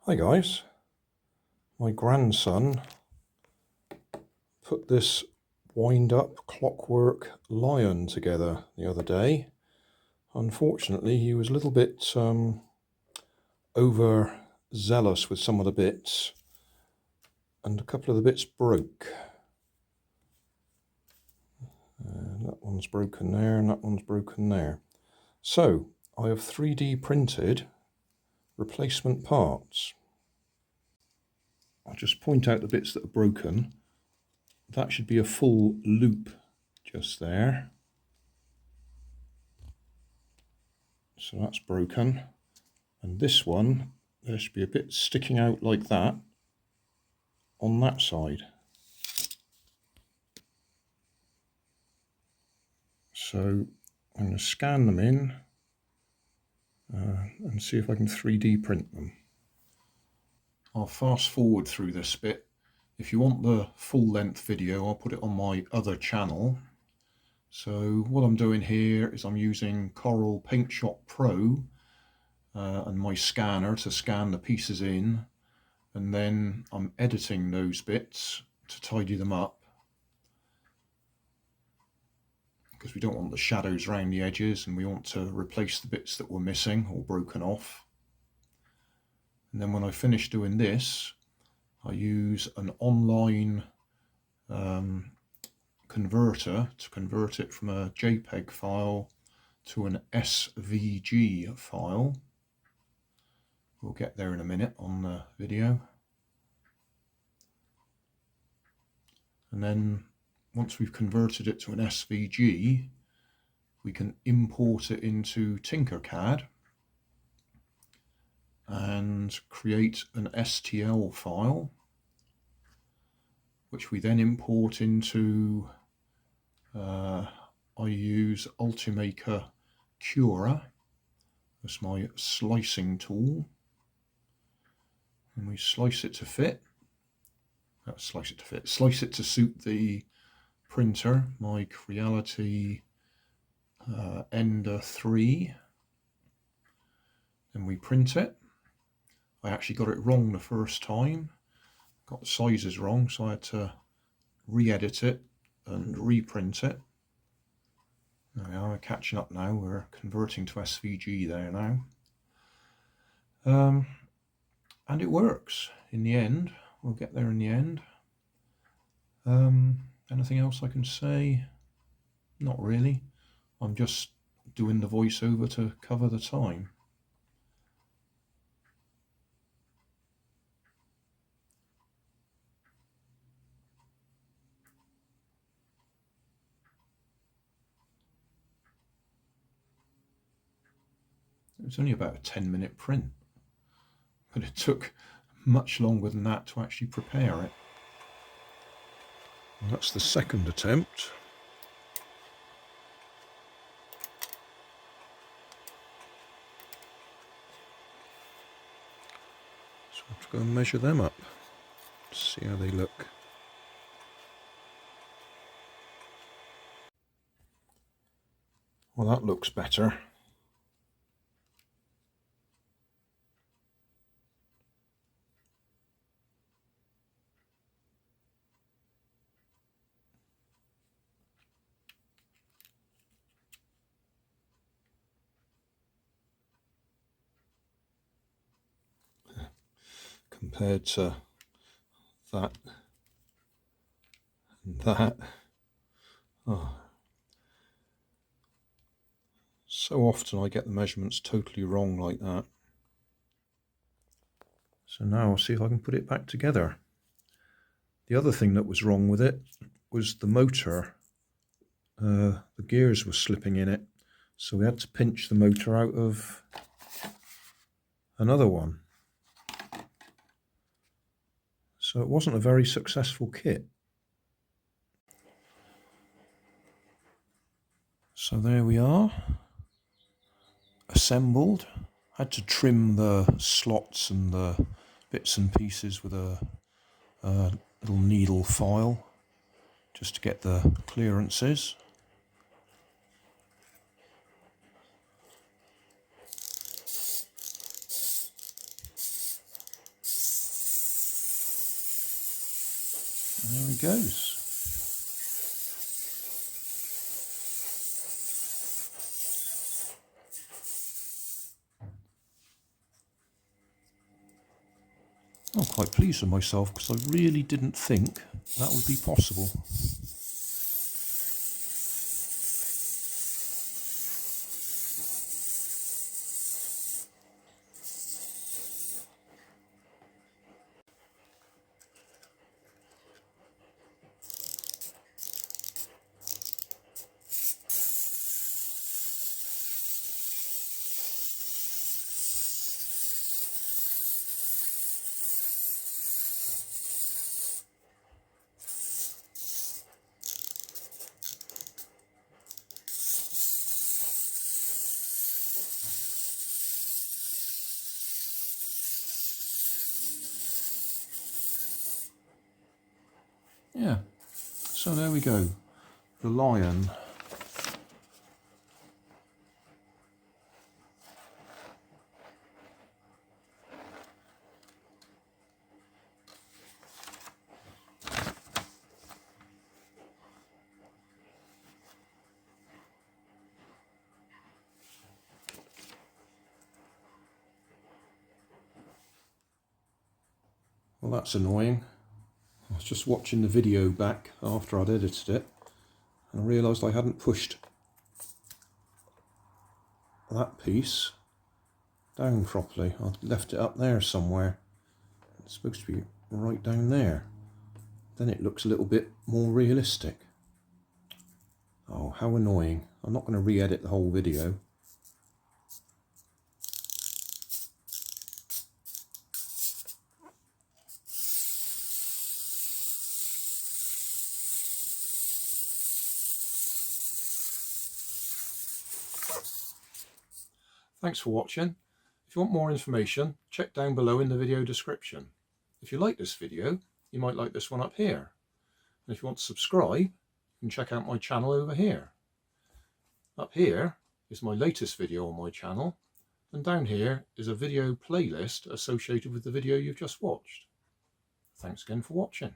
Hi guys, my grandson put this wind-up clockwork lion together the other day. Unfortunately, he was a little bit overzealous with some of the bits, and a couple of the bits broke. That one's broken there, and that one's broken there. So I have 3D printed replacement parts. I'll just point out the bits that are broken. That should be a full loop just there. So that's broken. And this one, there should be a bit sticking out like that on that side. So I'm going to scan them in and see if I can 3D print them. I'll fast forward through this bit. If you want the full length video, I'll put it on my other channel. So what I'm doing here is I'm using Coral Paint Shop Pro and my scanner to scan the pieces in, and then I'm editing those bits to tidy them up, because we don't want the shadows around the edges and we want to replace the bits that were missing or broken off. And then when I finish doing this, I use an online converter to convert it from a JPEG file to an SVG file. We'll get there in a minute on the video. And then once we've converted it to an SVG, we can import it into Tinkercad and create an STL file, which we then import into, I use Ultimaker Cura as my slicing tool, and we slice it to fit. Slice it to suit the printer, my Creality Ender 3. Then we print it. I actually got it wrong the first time, got the sizes wrong, so I had to re-edit it and reprint it. There we are, we're catching up now, we're converting to SVG there now. And it works in the end. We'll get there in the end. Anything else I can say? Not really. I'm just doing the voiceover to cover the time. It was only about a 10-minute print, but it took much longer than that to actually prepare it. And that's the second attempt. So I have to go and measure them up, see how they look. Well, that looks better. Compared to that and that. Oh. So often I get the measurements totally wrong like that. So now I'll see if I can put it back together. The other thing that was wrong with it was the motor. The gears were slipping in it, so we had to pinch the motor out of another one. So it wasn't a very successful kit. So there we are, assembled. Had to trim the slots and the bits and pieces with a little needle file just to get the clearances. There he goes. I'm quite pleased with myself because I really didn't think that would be possible. Yeah, so there we go, the lion. Well, that's annoying. I was just watching the video back after I'd edited it and I realised I hadn't pushed that piece down properly. I'd left it up there somewhere. It's supposed to be right down there. Then it looks a little bit more realistic. Oh, how annoying. I'm not going to re-edit the whole video. Thanks for watching. If you want more information, check down below in the video description. If you like this video, you might like this one up here. And if you want to subscribe, you can check out my channel over here. Up here is my latest video on my channel, and down here is a video playlist associated with the video you've just watched. Thanks again for watching.